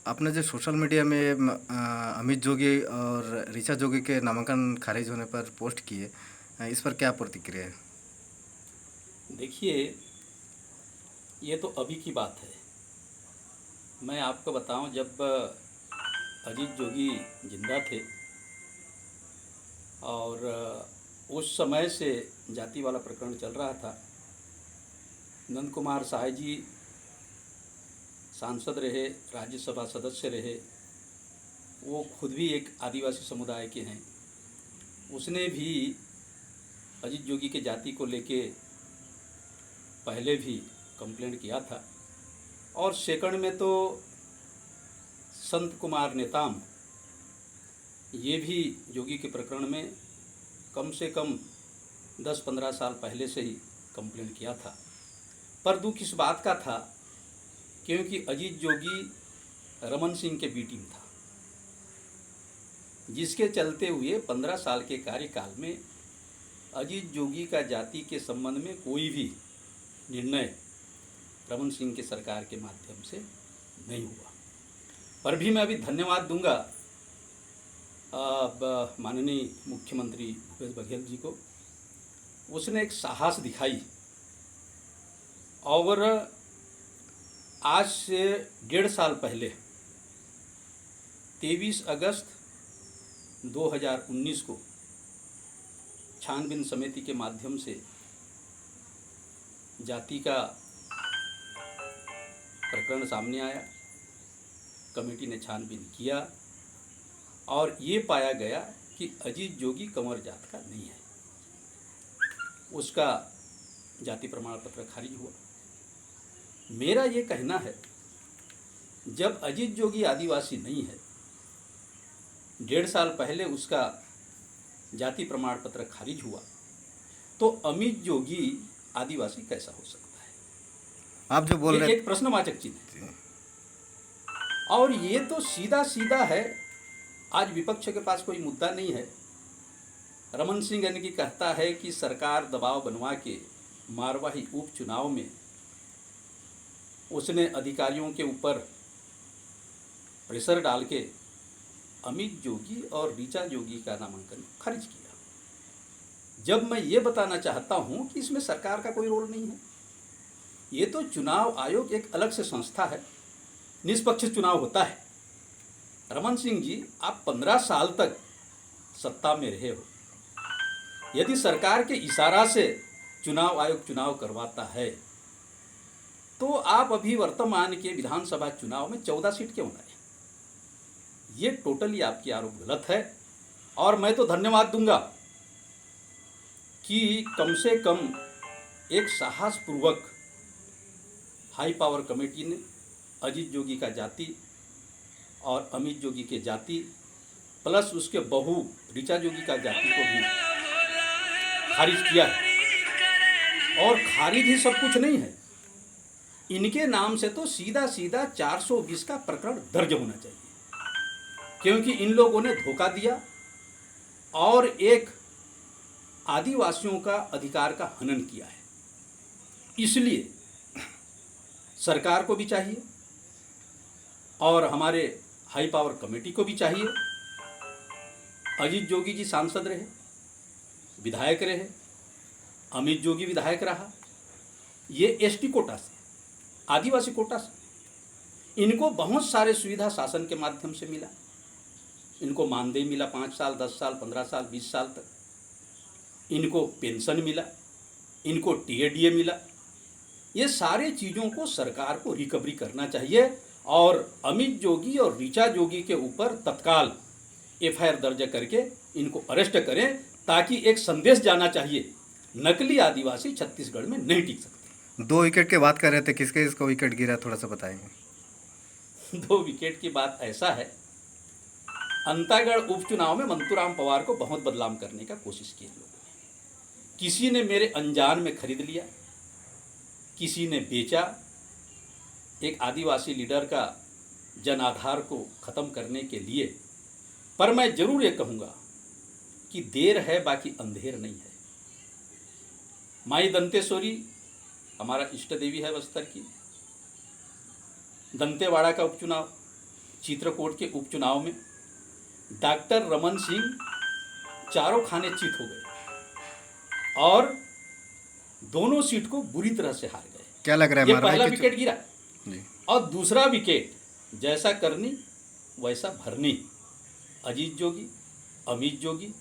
आपने जो social media में अमित जोगी और ऋचा जोगी के नामांकन खारिज होने पर पोस्ट किए, इस पर क्या प्रतिक्रिया है? देखिए, ये तो अभी की बात है। मैं आपको बताऊं, जब अजीत जोगी जिंदा थे और उस समय से जाति वाला प्रकरण चल रहा था। नंद कुमार सहाय जी सांसद रहे, राज्यसभा सदस्य रहे। वो खुद भी एक आदिवासी समुदाय के हैं। उसने भी अजीत जोगी के जाति को लेके पहले भी कंप्लेंट किया था। और सेकंड में तो संत कुमार नेताम, ये भी जोगी के प्रकरण में कम से कम 10-15 साल पहले से ही कंप्लेंट किया था। पर दुख इस बात का था क्योंकि अजीत जोगी रमन सिंह के बी टीम था, जिसके चलते हुए 15 साल के कार्यकाल में अजीत जोगी का जाति के संबंध में कोई भी निर्णय रमन सिंह के सरकार के माध्यम से नहीं हुआ। पर भी मैं अभी धन्यवाद दूंगा माननीय मुख्यमंत्री भूपेश बघेल जी को। उसने एक साहस दिखाई और आज से 1.5 साल पहले 23 अगस्त 2019 को छानबीन समिति के माध्यम से जाति का प्रकरण सामने आया। कमेटी ने छानबीन किया और ये पाया गया कि अजीत जोगी कंवर जात का नहीं है। उसका जाति प्रमाण पत्र खारिज हुआ। मेरा ये कहना है, जब अजीत जोगी आदिवासी नहीं है, 1.5 साल पहले उसका जाति प्रमाण पत्र खारिज हुआ, तो अमित जोगी आदिवासी कैसा हो सकता है? आप जो बोल ये रहे एक प्रश्नवाचक चिन्ह है। और ये तो सीधा सीधा है। आज विपक्ष के पास कोई मुद्दा नहीं है। रमन सिंह यानी कि कहता है कि सरकार दबाव बनवा के मारवाही उपचुनाव में उसने अधिकारियों के ऊपर प्रेशर डाल के अमित जोगी और ऋचा जोगी का नामांकन खारिज किया। जब मैं ये बताना चाहता हूँ कि इसमें सरकार का कोई रोल नहीं है। ये तो चुनाव आयोग एक अलग से संस्था है, निष्पक्ष चुनाव होता है। रमन सिंह जी, आप 15 साल तक सत्ता में रहे हो। यदि सरकार के इशारा से चुनाव आयोग चुनाव करवाता है, तो आप अभी वर्तमान के विधानसभा चुनाव में 14 सीट क्यों लाए? ये टोटली आपकी आरोप गलत है। और मैं तो धन्यवाद दूंगा कि कम से कम एक साहसपूर्वक हाई पावर कमेटी ने अजीत जोगी का जाति और अमित जोगी के जाति प्लस उसके बहू ऋचा जोगी का जाति को भी खारिज किया है। और खारिज ही सब कुछ नहीं है, इनके नाम से तो सीधा सीधा 420 का प्रकरण दर्ज होना चाहिए, क्योंकि इन लोगों ने धोखा दिया और एक आदिवासियों का अधिकार का हनन किया है। इसलिए सरकार को भी चाहिए और हमारे हाई पावर कमेटी को भी चाहिए। अजीत जोगी जी सांसद रहे, विधायक रहे, अमित जोगी विधायक रहा। ये एसटी कोटा से, आदिवासी कोटा से इनको बहुत सारे सुविधा शासन के माध्यम से मिला। इनको मानदेय मिला 5 साल, 10 साल, 15 साल, 20 साल तक। इनको पेंशन मिला, इनको टीएडीए मिला। ये सारे चीज़ों को सरकार को रिकवरी करना चाहिए और अमित जोगी और ऋचा जोगी के ऊपर तत्काल एफआईआर दर्ज करके इनको अरेस्ट करें, ताकि एक संदेश जाना चाहिए, नकली आदिवासी छत्तीसगढ़ में नहीं टिक सकते। 2 विकेट की बात कर रहे थे, किसके इसको विकेट गिरा, थोड़ा सा बताएंगे? 2 विकेट की बात ऐसा है, अंतागढ़ उपचुनाव में मंतूराम पवार को बहुत बदनाम करने का कोशिश की लोगों ने। किसी ने मेरे अनजान में खरीद लिया, किसी ने बेचा। एक आदिवासी लीडर का जन आधार को ख़त्म करने के लिए। पर मैं जरूर ये कहूँगा कि देर है बाकी अंधेर नहीं है। माई दंतेश्वरी हमारा इष्ट देवी है बस्तर की। दंतेवाड़ा का उपचुनाव चित्रकूट के उपचुनाव में डॉक्टर रमन सिंह चारों खाने चित हो गए और दोनों सीट को बुरी तरह से हार गए। क्या लग रहा है ये मारवाही पहला के विकेट गिरा जी और दूसरा विकेट जैसा करनी वैसा भरनी। अजीत जोगी, अमित जोगी,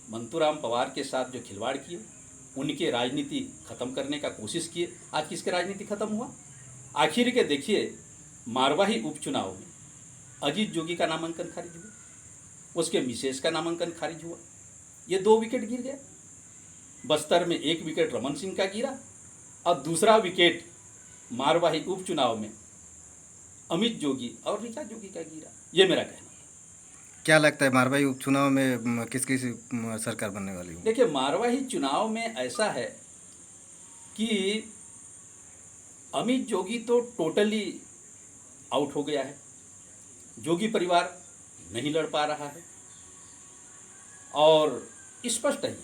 मंतूराम पवार के साथ जो खिलवाड़ किए, उनके राजनीति खत्म करने का कोशिश किए। आज किसके राजनीति खत्म हुआ? आखिर के देखिए, मारवाही उपचुनाव में अजीत जोगी का नामांकन खारिज हुआ, उसके मिसेस का नामांकन खारिज हुआ, ये 2 विकेट गिर गए। बस्तर में 1 विकेट रमन सिंह का गिरा और दूसरा विकेट मारवाही उपचुनाव में अमित जोगी और ऋचा जोगी का गिरा। ये मेरा कहना है। क्या लगता है मारवाही उपचुनाव में किसकी सरकार बनने वाली है? देखिए, मारवाही चुनाव में ऐसा है कि अमित जोगी तो टोटली आउट हो गया है, जोगी परिवार नहीं लड़ पा रहा है और स्पष्ट है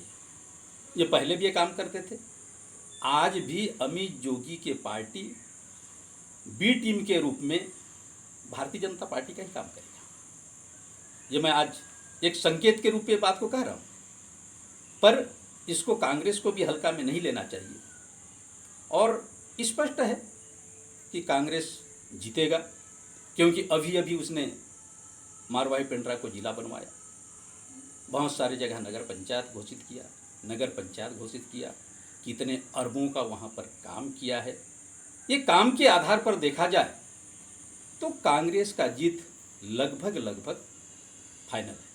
ये पहले भी ये काम करते थे। आज भी अमित जोगी के पार्टी बी टीम के रूप में भारतीय जनता पार्टी का ही काम करेगा। ये मैं आज एक संकेत के रूप में बात को कह रहा हूँ, पर इसको कांग्रेस को भी हल्का में नहीं लेना चाहिए और स्पष्ट है कि कांग्रेस जीतेगा, क्योंकि अभी अभी उसने मारवाही पेंड्रा को जिला बनवाया, बहुत सारी जगह नगर पंचायत घोषित किया, नगर पंचायत घोषित किया, कितने अरबों का वहाँ पर काम किया है। ये काम के आधार पर देखा जाए तो कांग्रेस का जीत लगभग फाइनल है।